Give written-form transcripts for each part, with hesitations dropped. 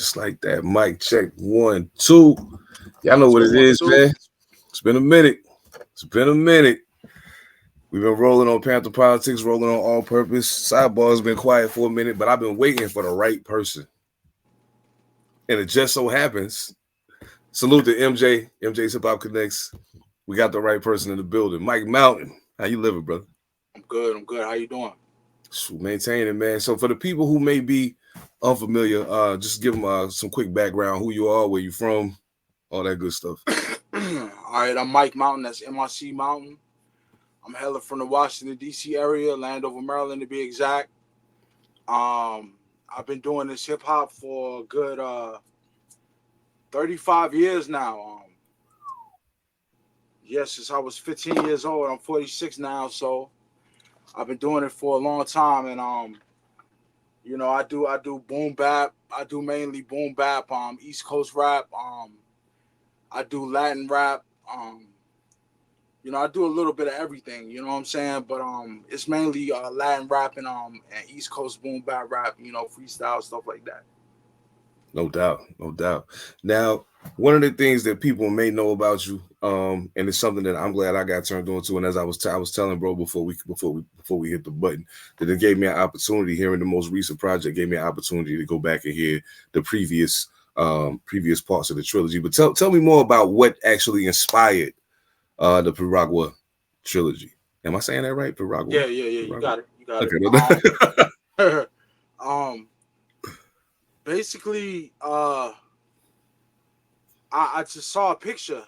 Just like that. Mic check 1, 2. Y'all know what it is, man. It's been a minute. We've been rolling on Pantha Politix, rolling on All Purpose. Side Barz been quiet for a minute, but I've been waiting for the right person. And it just so happens, salute to MJ, MJ's Hip Hop Connects. We got the right person in the building. Mike Mountain, how you living, brother? I'm good. How you doing? Maintaining, man. So for the people who may be unfamiliar, just give them some quick background, who you are, where you from, all that good stuff. All right, I'm Mike Mountain. That's MRC Mountain. I'm hailing from the Washington, D.C. area, Landover, Maryland to be exact. I've been doing this hip-hop for a good 35 years now. Yes, since I was 15 years old. I'm 46 now, so I've been doing it for a long time. And, I do boom bap. I do mainly boom bap, East Coast rap. I do Latin rap. I do a little bit of everything, you know what I'm saying? But it's mainly Latin rap and East Coast boom bap rap, freestyle, stuff like that. No doubt. Now, one of the things that people may know about you, and it's something that I'm glad I got turned on to, and as I was telling bro before we hit the button, that it gave me an opportunity. Hearing the most recent project gave me an opportunity to go back and hear the previous parts of the trilogy. But tell me more about what actually inspired the Piragua trilogy. Am I saying that right? Piragua? Yeah. You got it. Okay. Basically, I just saw a picture.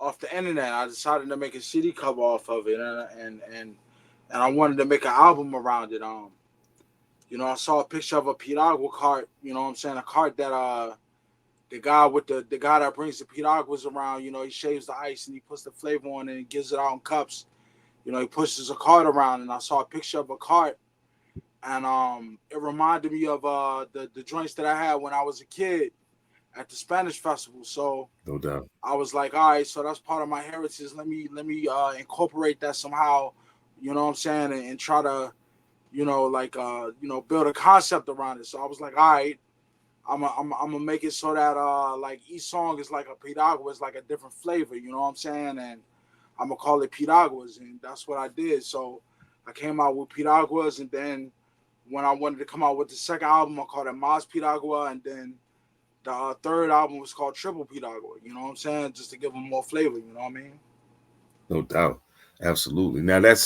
Off the internet. I decided to make a CD cover off of it, and I wanted to make an album around it. I saw a picture of a Piragua cart. You know what I'm saying? A cart that the guy that brings the Piraguas around. He shaves the ice and he puts the flavor on it and gives it out in cups. He pushes a cart around, and I saw a picture of a cart. And it reminded me of the joints that I had when I was a kid at the Spanish festival. So no doubt, I was like, all right, so that's part of my heritage. Let me incorporate that somehow. You know what I'm saying, and try to, build a concept around it. So I was like, all right, I'm gonna make it so that like each song is like a Piragua, is like a different flavor. You know what I'm saying, and I'm gonna call it Piraguas, and that's what I did. So I came out with Piraguas, and then when I wanted to come out with the second album, I called it Mas Piragua, and then the third album was called Triple Piragua. You know what I'm saying? Just to give them more flavor. You know what I mean? No doubt, absolutely. Now that's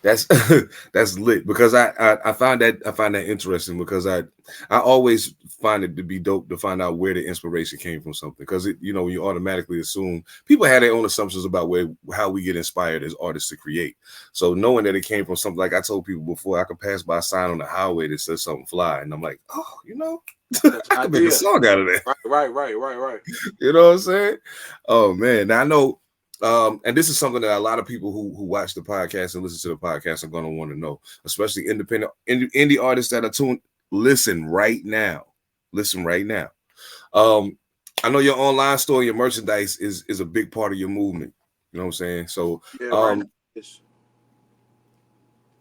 that's lit, because I find that interesting, because I always find it to be dope to find out where the inspiration came from something, because you automatically assume people have their own assumptions about how we get inspired as artists to create. So knowing that it came from something, like I told people before, I could pass by a sign on the highway that says something fly, and I'm like, oh, I could make a song out of that. Right. You know what I'm saying? Oh man, now I know. And this is something that a lot of people who watch the podcast and listen to the podcast are going to want to know, especially independent indie artists that are tuned. Listen right now. I know your online store, your merchandise is a big part of your movement. You know what I'm saying? So, right.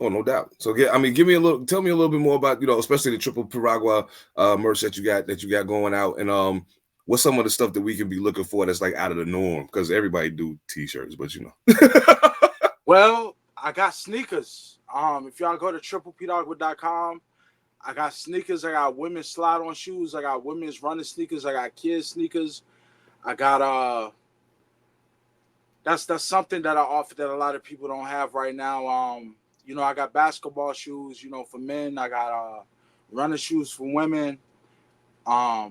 Oh, no doubt. So, tell me a little bit more about, especially the Triple Piragua merch that you got going out, and what's some of the stuff that we can be looking for that's like out of the norm? Because everybody do t-shirts, but Well, I got sneakers. If y'all go to triplepiragua.com, I got sneakers. I got women's slide-on shoes. I got women's running sneakers. I got kids sneakers. I got that's something that I offer that a lot of people don't have right now. I got basketball shoes, for men. I got running shoes for women. I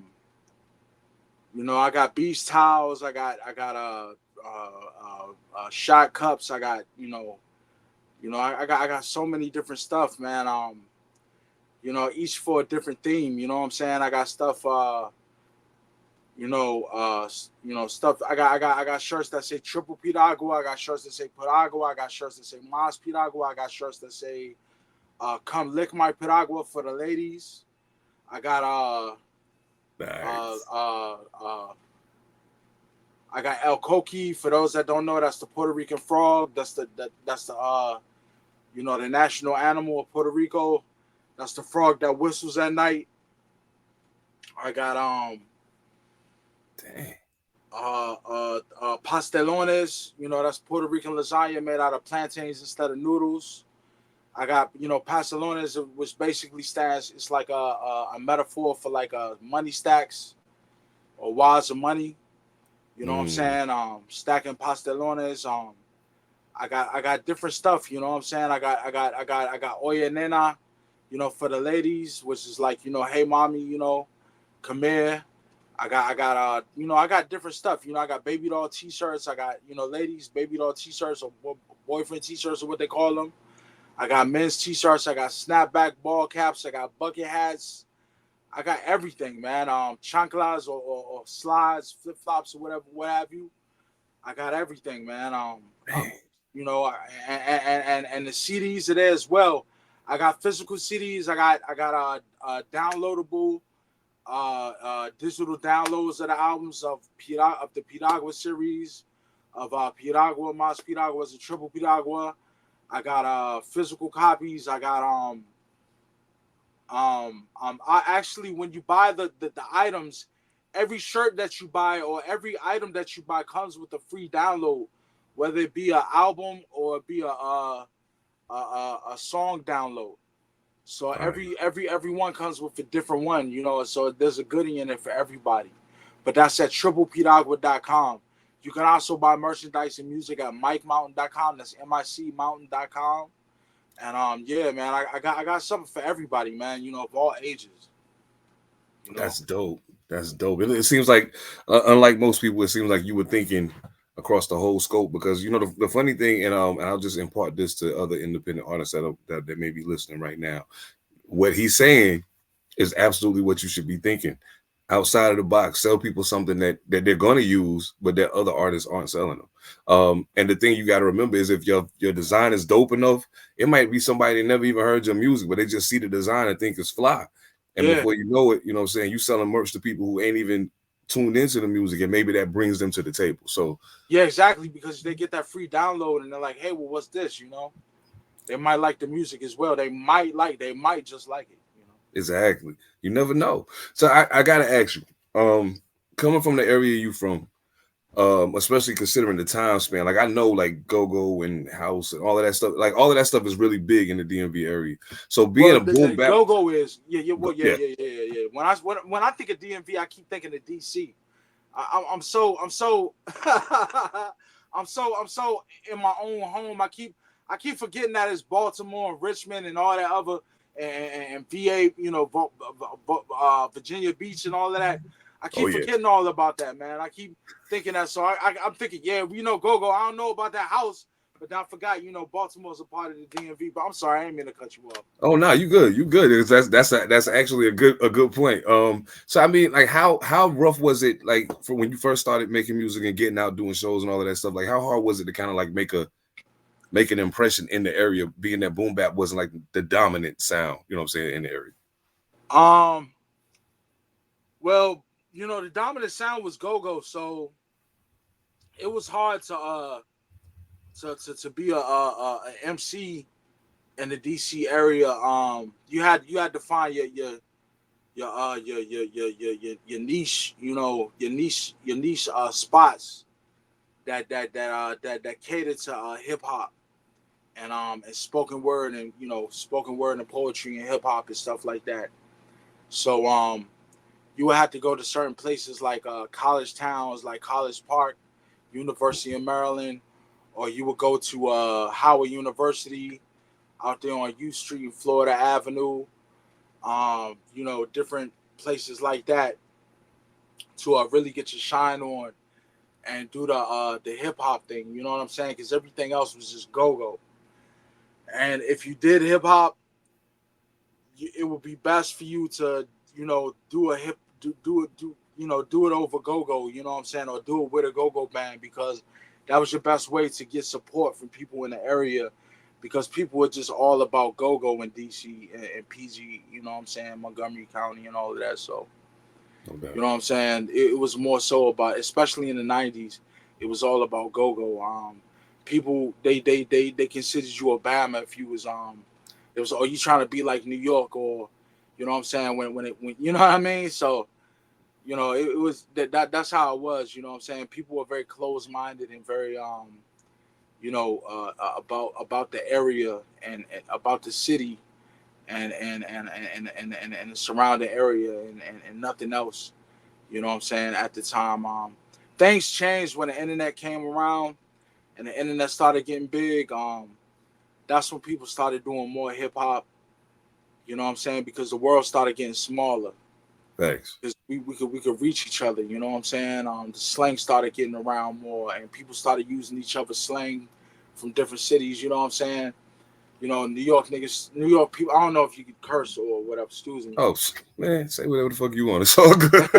got beach towels. I got shot cups. I got I got so many different stuff, man. Each for a different theme. You know what I'm saying? I got stuff. Stuff. I got shirts that say Triple Piragua. I got shirts that say Piragua. I got shirts that say Mas Piragua. I got shirts that say Come Lick My Piragua for the ladies. I got nice. I got El Coqui. For those that don't know, that's the Puerto Rican frog. That's the the national animal of Puerto Rico. That's the frog that whistles at night. I got Dang. pastelones. You know, that's Puerto Rican lasagna made out of plantains instead of noodles. I got, you know, pastelones, which basically stands. It's like a metaphor for like money stacks or wads of money. You know what I'm Mm, saying? Stacking pastelones. I got different stuff. You know what I'm saying? I got oye nena. You know, for the ladies, which is like, you know, hey mommy, you know, come here. You know, I got different stuff. You know, I got baby doll t-shirts. I got, you know, ladies baby doll t-shirts or boyfriend t-shirts or what they call them. I got men's t-shirts. I got snapback ball caps. I got bucket hats. I got everything, man. Chanclas or slides, flip flops or whatever, what have you. I got everything, man. man. You know, and the CDs are there as well. I got physical CDs. I got downloadable digital downloads of the albums of the Piragua series, of Piragua, Mas Piragua is a triple Piragua. I got physical copies. I got I actually, when you buy the items, every shirt that you buy or every item that you buy comes with a free download, whether it be an album or it be a song download. So All right. every one comes with a different one, you know. So there's a goodie in it for everybody. But that's at triplepiragua.com. You can also buy merchandise and music at mikemountain.com. That's micmountain.com. And yeah, man, I got something for everybody, man. You know, of all ages. You know. That's dope. That's dope. It seems like, unlike most people, it seems like you were thinking across the whole scope because you know the funny thing, and I'll just impart this to other independent artists that may be listening right now. What he's saying is absolutely what you should be thinking. Outside of the box, sell people something that they're going to use, but that other artists aren't selling them. And the thing you got to remember is if your design is dope enough, it might be somebody that never even heard your music, but they just see the design and think it's fly. And Yeah. before you know it, you know what I'm saying, you selling merch to people who ain't even tuned into the music, and maybe that brings them to the table. So Yeah, exactly. Because they get that free download and they're like, hey, well, what's this? You know, they might like the music as well. They might just like it. You know. exactly, you never know. So I gotta ask you, coming from the area you from, especially considering the time span. Like I know like go-go and house and all of that stuff. Like all of that stuff is really big in the DMV area. So being Well, a boom the bap, go go is yeah, well, yeah, yeah. yeah, yeah, yeah, yeah. When I think of DMV, I keep thinking of DC. I'm so I'm so in my own home. I keep forgetting that it's Baltimore and Richmond and all that other and VA, you know, Virginia Beach and all of that. I Oh keep yeah. forgetting all about that, man. I keep thinking that. So I'm thinking, yeah, you know, go. I don't know about that house, but I forgot, you know, Baltimore's a part of the DMV. But I'm sorry, I ain't mean to cut you off. Oh no, you good. You good. That's actually a good point. So I mean, like how rough was it like for when you first started making music and getting out doing shows and all of that stuff? Like how hard was it to kind of like make an impression in the area, being that boom bap wasn't like the dominant sound, you know what I'm saying, in the area? Um, well, you know, the dominant sound was go go, so it was hard to be a MC in the DC area. You had to find your niche, you know, your niche spots that cater to hip hop and spoken word and, you know, spoken word and poetry and hip hop and stuff like that. So you would have to go to certain places like college towns like College Park, University of Maryland, or you would go to Howard University out there on U Street, Florida Avenue. You know, different places like that to really get your shine on and do the hip hop thing. You know what I'm saying? Because everything else was just go go. And if you did hip hop, it would be best for you to, you know, do a hip do it do you know, do it over go go. You know what I'm saying? Or do it with a go go band because that was your best way to get support from people in the area. Because people were just all about go go in DC and PG. You know what I'm saying? Montgomery County and all of that. So No doubt. you know what I'm saying? It was more so about, especially in the '90s, it was all about go go. People they considered you a Bama if you was it was, oh, you trying to be like New York, or you know what I'm saying, when you know what I mean. So it was that's how it was. You know what I'm saying? People were very closed minded and very about the area and about the city and the surrounding area and nothing else. You know what I'm saying? At the time, things changed when the internet came around and the internet started getting big. That's when people started doing more hip hop. You know what I'm saying? Because the world started getting smaller. Thanks. Because we could reach each other. You know what I'm saying? The slang started getting around more, and people started using each other's slang from different cities. You know what I'm saying? New York niggas, New York people. I don't know if you could curse or whatever. Excuse me. Oh man, say whatever the fuck you want. It's all good.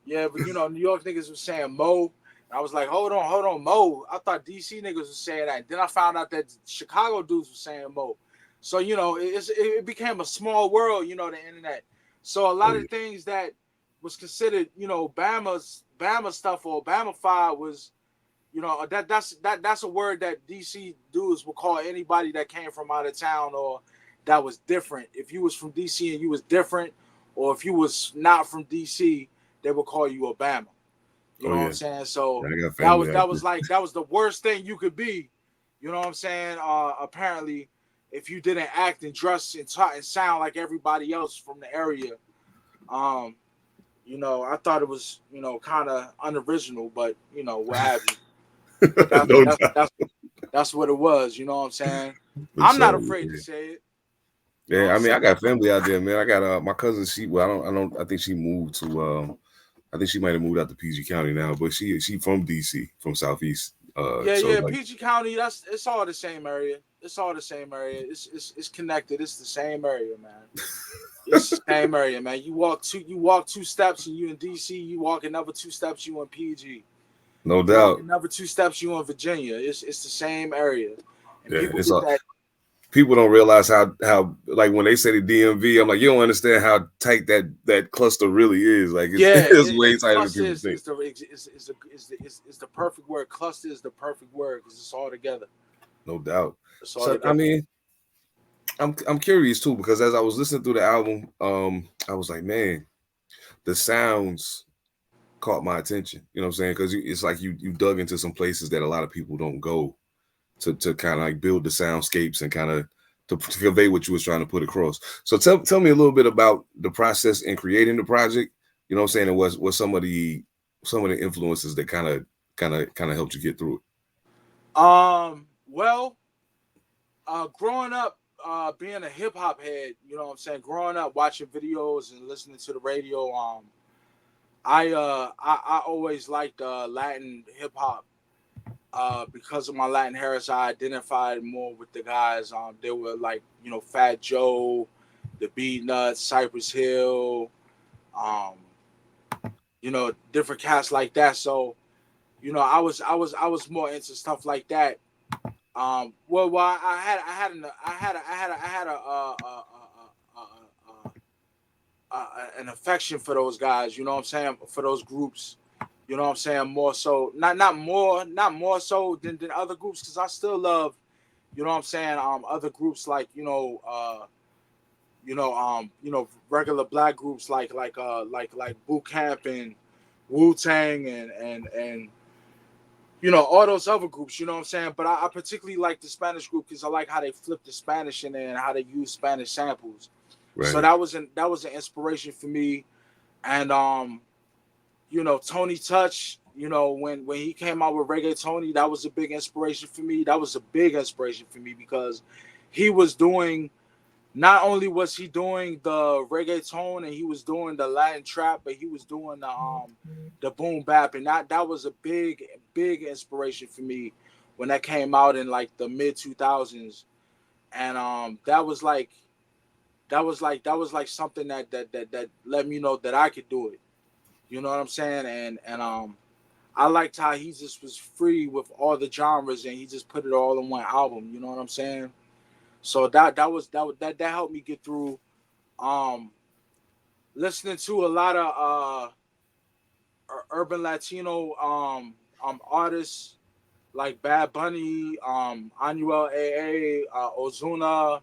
Yeah, but New York niggas was saying Mo. I was like, hold on, Mo. I thought DC niggas was saying that. Then I found out that Chicago dudes was saying Mo. So it became a small world. The internet. So a Oh lot of yeah. things that was considered, Bama stuff or Bama-fied was, that's a word that DC dudes will call anybody that came from out of town or that was different. If you was from DC and you was different, or if you was not from DC, they would call you a Bama. You Oh know what I'm yeah. saying? So I got that family was out that there. was like that was the worst thing you could be. You know what I'm saying? Apparently, if you didn't act and dress and talk and sound like everybody else from the area, um, I thought it was kind of unoriginal, but what have you. That's No that's doubt. that's that's what it was. You know what I'm saying? For I'm not sure. afraid to Yeah. say it. You know what Yeah, I'm I mean, saying? I got family out there, man. I got my cousin. She, well, I think she moved to. I think she might have moved out to PG County now, but she from DC, from Southeast. Yeah, So yeah. like, PG County. It's all the same area. It's all the same area. It's connected. It's the same area, man. It's the same area, man. You walk two steps and you in DC. You walk another two steps, you in PG. no You walk doubt. another two steps, you in Virginia. It's the same area, and Yeah, people it's get all. that. People don't realize how like when they say the DMV, I'm like, you don't understand how tight that cluster really is. Like it's Yeah, it's way tighter than cluster people is think. the perfect word. Cluster is the perfect word because it's all together. No doubt. It's all So I together. mean, I'm curious too because as I was listening through the album, I was like, man, the sounds caught my attention. You know what I'm saying? Because it's like you dug into some places that a lot of people don't go to kind of like build the soundscapes and kind of to convey what you was trying to put across. So tell me a little bit about the process in creating the project. You know what I'm saying? And what some of the influences that kind of helped you get through it. Well, growing up, being a hip hop head, you know what I'm saying. Growing up, watching videos and listening to the radio. I always liked Latin hip hop. Because of my Latin heritage, I identified more with the guys. They were like, Fat Joe, the Beat Nuts, Cypress Hill, um, different cats like that. So, I was more into stuff like that. Well, an affection for those guys. You know what I'm saying? For those groups. You know what I'm saying? More so, not more so than other groups, because I still love, other groups like regular black groups like Boot Camp and Wu Tang and all those other groups. You know what I'm saying? But I particularly like the Spanish group because I like how they flip the Spanish in there and how they use Spanish samples. So Right. that was an inspiration for me. And Tony Touch, when he came out with Reggae Tony, that was a big inspiration for me. That was a big inspiration for me because he was doing, not only was he doing the reggaeton and he was doing the Latin trap, but he was doing the boom bap, and that was a big inspiration for me when that came out in like the mid 2000s. And that was like something that let me know that I could do it. You know what I'm saying? And I liked how he just was free with all the genres and he just put it all in one album. You know what I'm saying? So that helped me get through. Um, Listening to a lot of urban Latino artists like Bad Bunny, Anuel AA, Ozuna,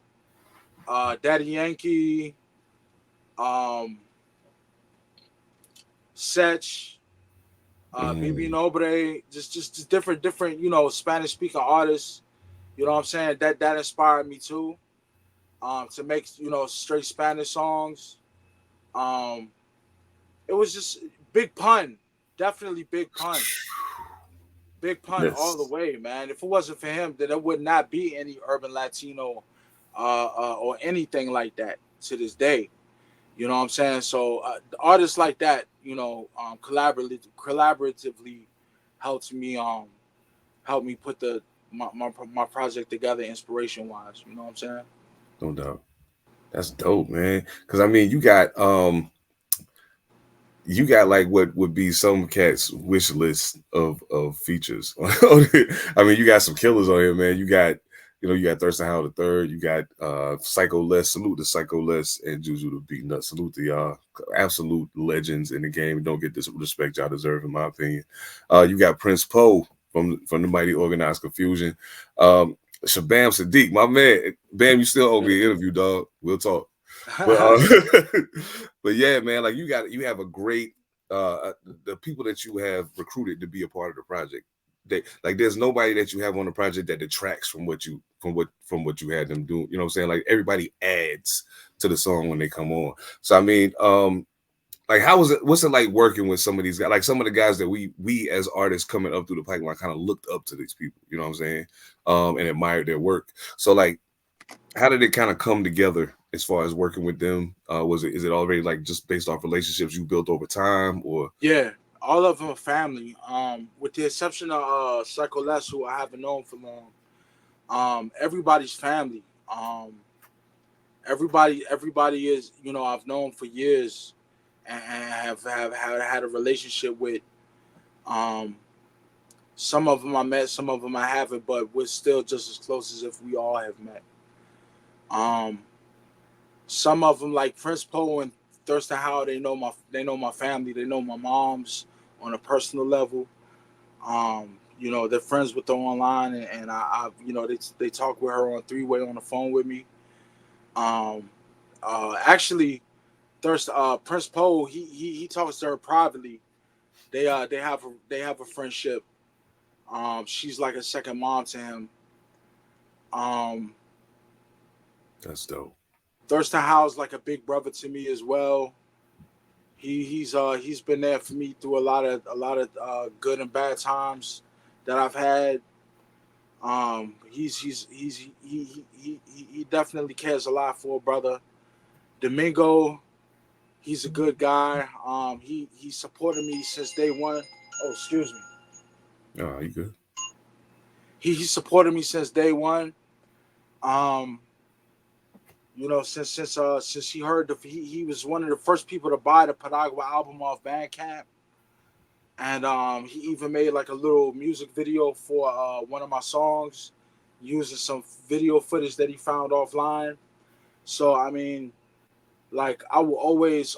Daddy Yankee, um, Sech, BB Nobre, just different, you know, Spanish speaking artists. You know what I'm saying? That inspired me too. To make, you know, straight Spanish songs. Um, it was just Big Pun, definitely Big Pun. Big Pun all the Yes. way, man. If it wasn't for him, then there would not be any urban Latino or anything like that to this day. You know what I'm saying? So artists like that, you know, collaboratively helped me help me put my project together inspiration wise. You know what I'm saying? No doubt. That's dope, man. Because I mean, you got like what would be some cats wish list of features. I mean, you got some killers on here, man. You got Thurston Howell the third. You got Psycho Les. Salute to Psycho Les and Juju the Beat Nut. Salute to y'all, absolute legends in the game. Don't get this respect y'all deserve, in my opinion. You got Prince Poe from the Mighty Organized Confusion. Shabam Sadiq, my man. Bam, you still owe me an interview, dog. We'll talk. But but yeah, man, like you have a great the people that you have recruited to be a part of the project. There's nobody that you have on the project that detracts from what you had them do. You know what I'm saying? Like everybody adds to the song when they come on. So I mean, like what's it like working with some of these guys, like some of the guys that we as artists coming up through the pipeline kind of looked up to these people, you know what I'm saying? And admired their work. So like, how did it kind of come together as far as working with them? Is it already like just based off relationships you built over time, or? Yeah, all of them are family. With the exception of Psycho Les, who I haven't known for long. Everybody's family. Everybody is, you know, I've known for years and have had a relationship with. Um, some of them I met, some of them I haven't, but we're still just as close as if we all have met. Um, some of them like Prince Poe and Thurston Howell, they know my family, they know my mom's on a personal level. You know, they're friends with her online, and I you know, they talk with her on three-way on the phone with me. Um, actually, Prince Poe, he talks to her privately. They have a friendship. She's like a second mom to him. Um, That's dope. Thurston Howell's like a big brother to me as well. He's been there for me through a lot of good and bad times that I've had. He definitely cares a lot for a brother. Domingo, he's a good guy. He supported me since day one. Oh, excuse me. Oh, you good? He supported me since day one. Um, you know, since he heard he was one of the first people to buy the Padagua album off Bandcamp, and he even made like a little music video for one of my songs, using some video footage that he found offline. So I mean, like I will always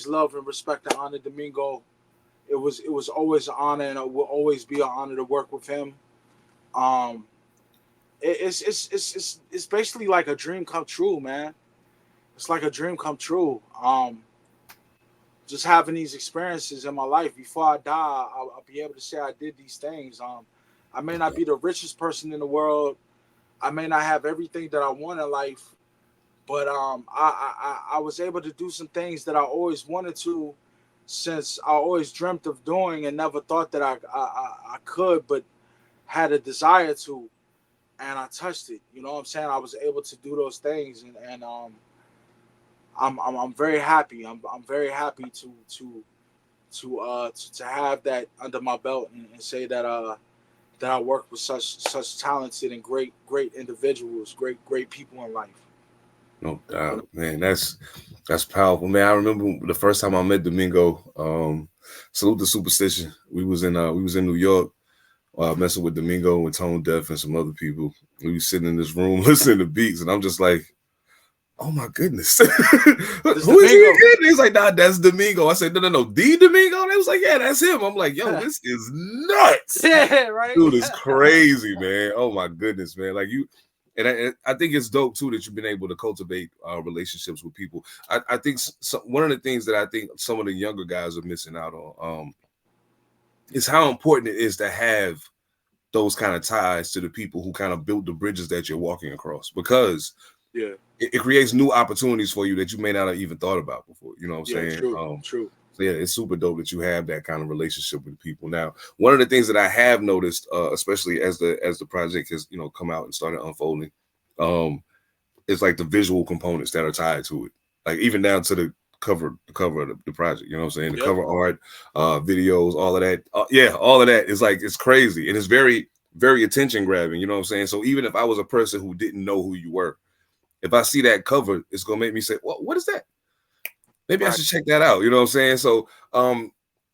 love and respect and honor Domingo. It was always an honor, and it will always be an honor to work with him. Um, it's basically like a dream come true, man. It's like a dream come true. Just having these experiences in my life before I die, I'll be able to say I did these things. I may not be the richest person in the world. I may not have everything that I want in life, but I was able to do some things that I always wanted to, since I always dreamt of doing and never thought that I could, but had a desire to, and I touched it. You know what I'm saying? I was able to do those things, and I'm very happy. I'm very happy to have that under my belt, and say that I work with such talented and great individuals, great people in life. No doubt, man. That's powerful, man. I remember the first time I met Domingo. Salute to Superstition. We was in New York, messing with Domingo and Tone Deaf and some other people. We was sitting in this room listening to beats, and I'm just like, oh my goodness. Who is he again? He's like, nah, that's Domingo. I said, no, the Domingo. They was like, yeah, that's him. I'm like, yo, this is nuts. Yeah, right. Dude is crazy, man. Oh my goodness, man. Like I think it's dope too that you've been able to cultivate relationships with people. I think one of the things that I think some of the younger guys are missing out on is how important it is to have those kind of ties to the people who kind of built the bridges that you're walking across, because it creates new opportunities for you that you may not have even thought about before. You know what I'm saying? True. So yeah, it's super dope that you have that kind of relationship with people. Now, one of the things that I have noticed, especially as the project has come out and started unfolding, is like the visual components that are tied to it, like even down to the cover of the project. You know what I'm saying? The cover art, videos, all of that. All of that is like, it's crazy, and it's very, very attention grabbing. You know what I'm saying? So even if I was a person who didn't know who you were, if I see that cover, it's gonna make me say, "Well, what is that? Maybe I should check that out." You know what I'm saying? So,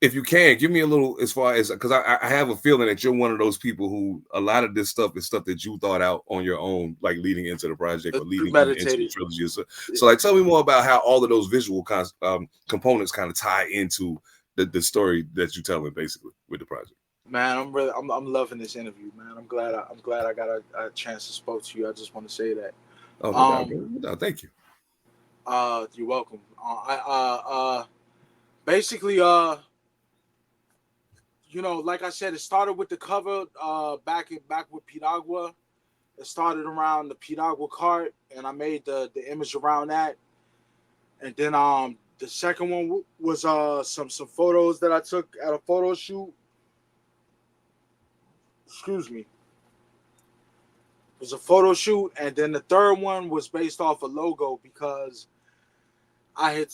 if you can give me a little, as far as, because I have a feeling that you're one of those people who a lot of this stuff is stuff that you thought out on your own, like leading into the project or leading into the trilogy. So like, tell me more about how all of those visual components kind of tie into the story that you're telling, basically, with the project. Man, I'm loving this interview, man. I'm glad I got a chance to spoke to you. I just want to say that. Oh, no doubt, bro. No doubt. Thank you. You're welcome. Basically, like I said, it started with the cover, back with Piragua. It started around the Piragua cart, and I made the image around that. And then the second one was some photos that I took at a photo shoot. Excuse me. It was a photo shoot, and then the third one was based off a logo, because I had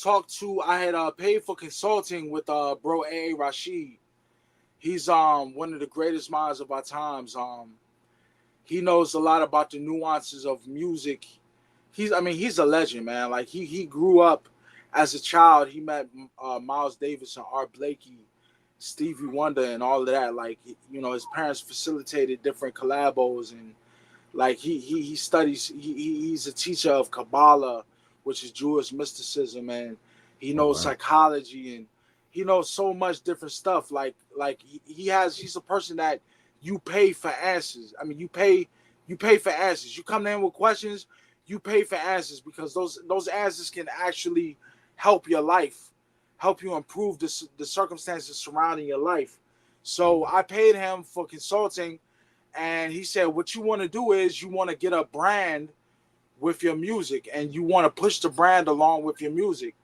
paid for consulting with bro A.A. Rashid. He's one of the greatest minds of our times. He knows a lot about the nuances of music. He's a legend, man. Like he grew up as a child. He met Miles Davis and Art Blakey, Stevie Wonder, and all of that. Like, his parents facilitated different collabos, and like he studies. He's a teacher of Kabbalah, which is Jewish mysticism, and he knows psychology, and he knows so much different stuff. Like he's a person that you pay for answers. I mean, you pay for answers. You come in with questions, you pay for answers, because those answers can actually help your life, help you improve the circumstances surrounding your life. So I paid him for consulting, and he said, what you want to do is you want to get a brand with your music, and you want to push the brand along with your music.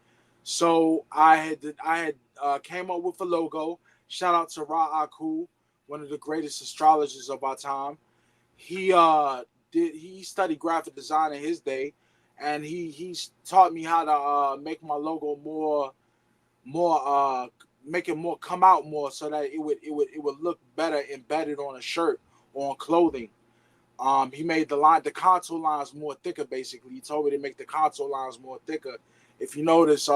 So I had came up with a logo. Shout out to Ra Aku, one of the greatest astrologers of our time. He studied graphic design in his day, and he taught me how to make my logo make it more come out more, so that it would look better embedded on a shirt or on clothing. He made the contour lines more thicker. Basically, he told me to make the contour lines more thicker. If you notice,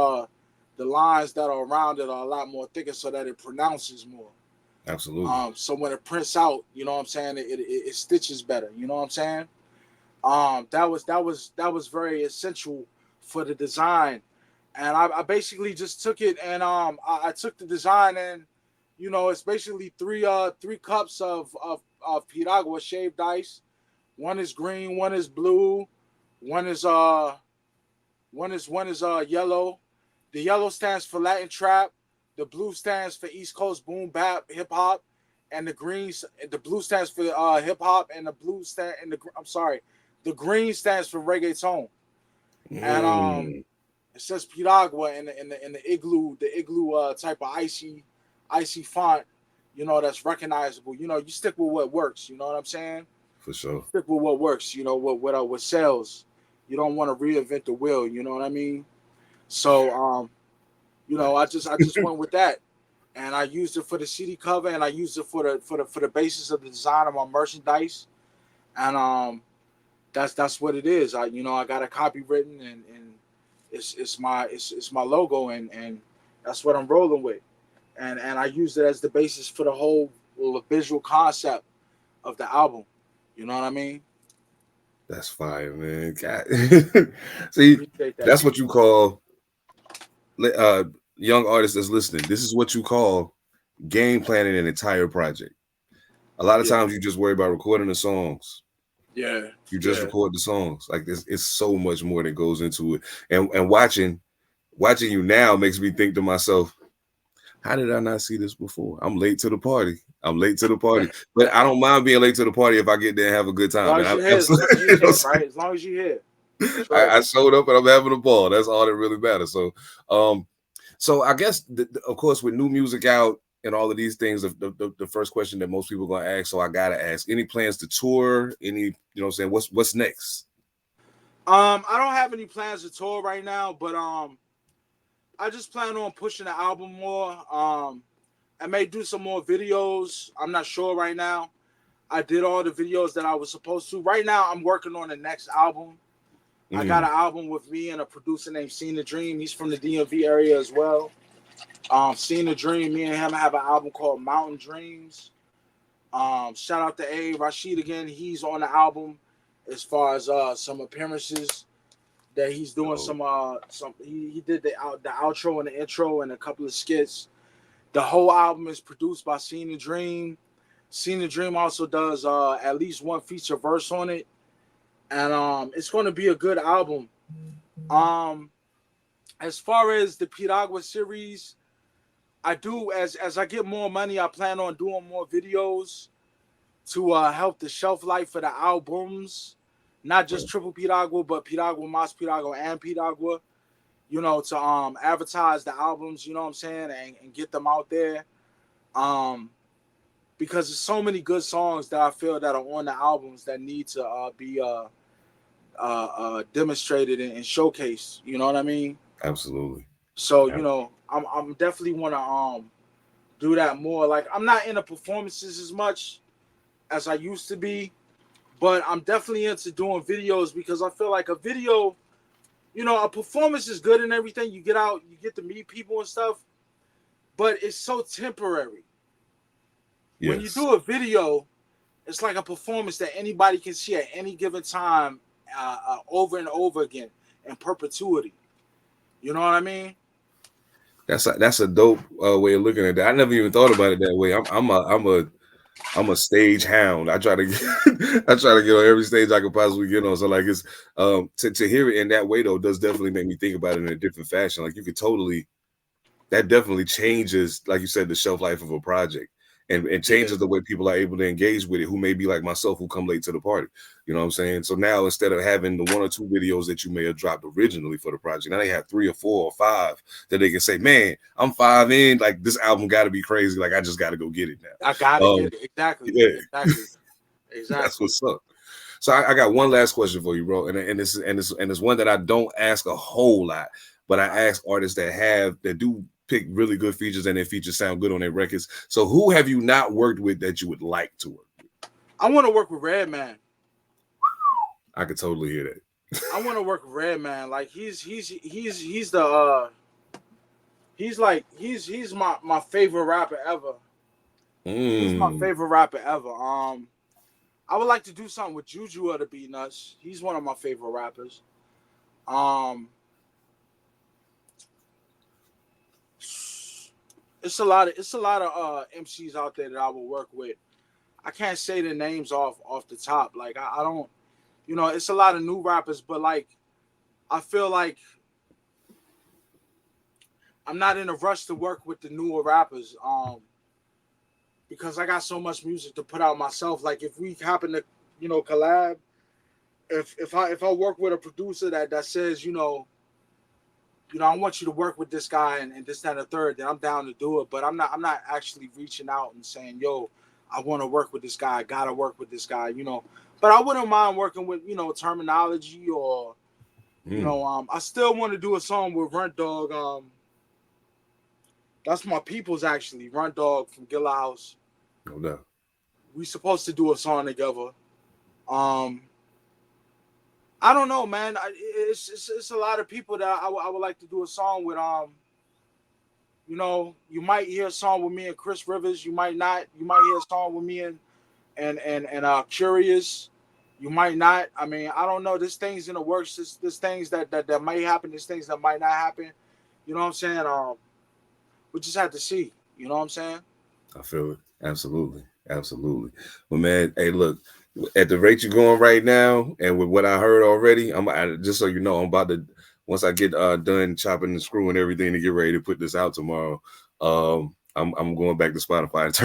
the lines that are around it are a lot more thicker, so that it pronounces more. Absolutely. So when it prints out, you know what I'm saying, it stitches better. You know what I'm saying? That was very essential for the design, and I basically just took it, and I took the design, and it's basically three cups of piragua shaved ice. One is green, one is blue, one is yellow. The yellow stands for Latin trap, the blue stands for East Coast boom bap hip hop, and the blue stands for hip hop, and the green stands for reggaeton. And it says piragua in the igloo type of icy font, that's recognizable. You stick with what works. You know what I'm saying? For sure. Stick with what works. What sells. You don't want to reinvent the wheel. You know what I mean? So I just went with that, and I used it for the CD cover, and I used it for the basis of the design of my merchandise, and that's what it is. I got a copy written, and it's my logo, and that's what I'm rolling with, and I used it as the basis for the whole visual concept of the album. You know what I mean? That's fire, man. God. See, that's what you call young artists that's listening. This is what you call game planning an entire project. A lot of times you just worry about recording the songs, Yeah, You just yeah. record the songs. Like this, it's so much more that goes into it. And watching you now makes me think to myself, how did I not see this before? I'm late to the party. I'm late to the party, but I don't mind being late to the party if I get there and have a good As time. long And as I you're here, as long as absolutely, you're here, right? As long as you're here. That's right. I showed up and I'm having a ball. That's all that really matters. Um, so I guess, of course, with new music out and all of these things, the first question that most people are gonna ask, so I gotta ask: any plans to tour? Any, you know, what I'm saying, what's next? I don't have any plans to tour right now, but I just plan on pushing the album more. I may do some more videos. I'm not sure right now. I did all the videos that I was supposed to. Right now, I'm working on the next album. I got Mm. an album with me and a producer named Seen the Dream. He's from the DMV area as well. Seen the Dream. Me and him have an album called Mountain Dreams. Shout out to A Rashid again. He's on the album as far as some appearances that he's doing. Oh, He did the outro and the intro and a couple of skits. The whole album is produced by Seen the Dream. Seen the Dream also does at least one feature verse on it, and it's going to be a good album. Um, as far as the Piragua series, I do as I get more money, I plan on doing more videos to help the shelf life for the albums, not just Triple Piragua, but Piragua, Mas Piragua, and Piragua. You know, to advertise the albums. You know what I'm saying, and get them out there. Um, because there's so many good songs that I feel that are on the albums that need to be demonstrated and showcased. You know what I mean? absolutely. So Yeah. I'm definitely want to do that more. Like I'm not into performances as much as I used to be, but I'm definitely into doing videos because I feel like a video, a performance is good and everything. You get out, you get to meet people and stuff, but it's so temporary. When you Yes, do a video, it's like a performance that anybody can see at any given time, over and over again in perpetuity. You know what I mean? that's a dope way of looking at that. I never even thought about it that way. I'm a stage hound. I try to get, I try to get on every stage I could possibly get on. So like it's to hear it in that way though does definitely make me think about it in a different fashion. Like you could totally, that definitely changes, like you said, the shelf life of a project, and Yeah, changes the way people are able to engage with it who may be like myself who come late to the party. You know what I'm saying? So now instead of having the one or two videos that you may have dropped originally for the project, now they have three or four or five that they can say, man, I'm five in, like this album got to be crazy, like I just got to go get it I now. gotta get it. Exactly, Yeah, exactly, that's exactly. what's up. So I got one last question for you, bro, and it's one that I don't ask a whole lot, but I ask artists that do pick really good features and their features sound good on their records. So who have you not worked with that you would like to work with? I want to work with Redman. I could totally hear that. I want to work with Redman. Like he's the he's my favorite rapper ever. He's my Mm. favorite rapper ever. I would like to do something with Juju of the Beat Nuts. He's one of my favorite rappers. Um, it's a lot of MCs out there that I will work with. I can't say the names off the top. Like I don't, it's a lot of new rappers, but like I feel like I'm not in a rush to work with the newer rappers. Because I got so much music to put out myself. Like if we happen to, collab, if I work with a producer that says, I want you to work with this guy and this, that, and the third, then I'm down to do it. But I'm not actually reaching out and saying, yo, I want to work with this guy. I gotta work with this guy. But I wouldn't mind working with, terminology or, Mm. I still want to do a song with Runt Dog. That's my people's actually, Runt Dog from Gilla House. No doubt. We supposed to do a song together. Um, I don't know, man. It's a lot of people that I would like to do a song with. You might hear a song with me and Chris Rivers. You might not. You might hear a song with me and Curious. You might not. I mean, I don't know. There's things in the works. There's things that might happen. There's things that might not happen. You know what I'm saying? We just have to see. You know what I'm saying? I feel it. Absolutely. Absolutely. Well, man, hey, look, at the rate you're going right now, and with what I heard already, just so you know, I'm about to once I get done chopping and screwing everything to get ready to put this out tomorrow. I'm going back to Spotify and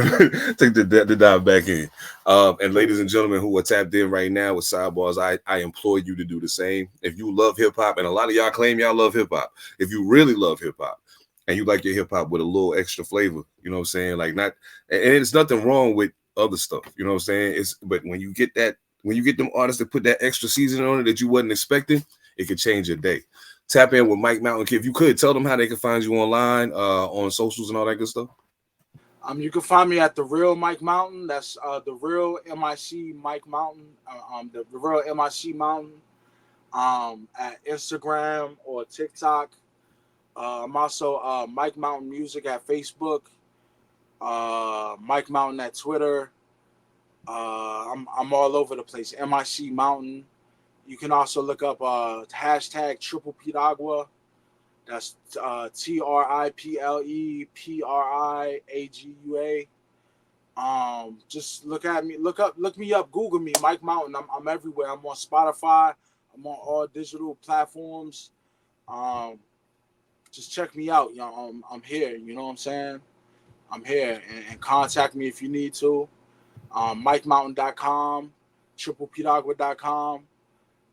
take the dive back in. And ladies and gentlemen who are tapped in right now with Side Barz, I implore you to do the same. If you love hip hop, and a lot of y'all claim y'all love hip hop, if you really love hip hop and you like your hip hop with a little extra flavor, you know what I'm saying? Like not, and it's nothing wrong with other stuff, you know what I'm saying? But when you get them artists that put that extra seasoning on it that you wasn't expecting, it could change your day. Tap in with Mike Mountain. If you could tell them how they can find you online, on socials and all that good stuff. You can find me at the Real Mike Mountain. That's the Real MIC Mike Mountain. The Real MIC Mountain. At Instagram or TikTok. I'm also Mike Mountain Music at Facebook. Mike Mountain at Twitter. I'm all over the place. MIC Mountain. You can also look up hashtag Triple Piragua. That's TRIPLEPRIAGUA. Just look me up, Google me, Mike Mountain. I'm everywhere. I'm on Spotify. I'm on all digital platforms. Just check me out. I'm here. You know what I'm saying? I'm here, and contact me if you need to. MikeMountain.com, TriplePiragua.com,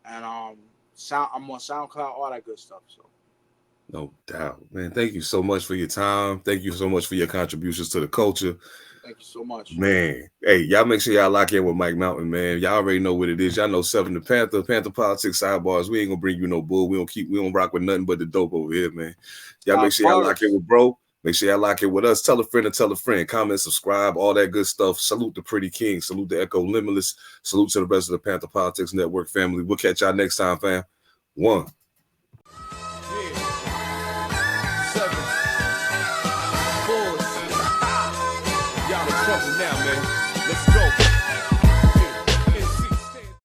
and I'm on SoundCloud, all that good stuff. So. No doubt, man. Thank you so much for your time. Thank you so much for your contributions to the culture. Thank you so much, man. Hey, y'all make sure y'all lock in with Mike Mountain, man. Y'all already know what it is. Y'all know Seven Da Pantha, Pantha Politix, Side Barz. We ain't gonna bring you no bull. We don't rock with nothing but the dope over here, man. Y'all make sure y'all lock in with bro. Make sure y'all lock in with us. Tell a friend and tell a friend. Comment, subscribe, all that good stuff. Salute the Pretty King. Salute the Echo Limitless. Salute to the rest of the Pantha Politix Network family. We'll catch y'all next time, fam. One. Now, man. Let's go.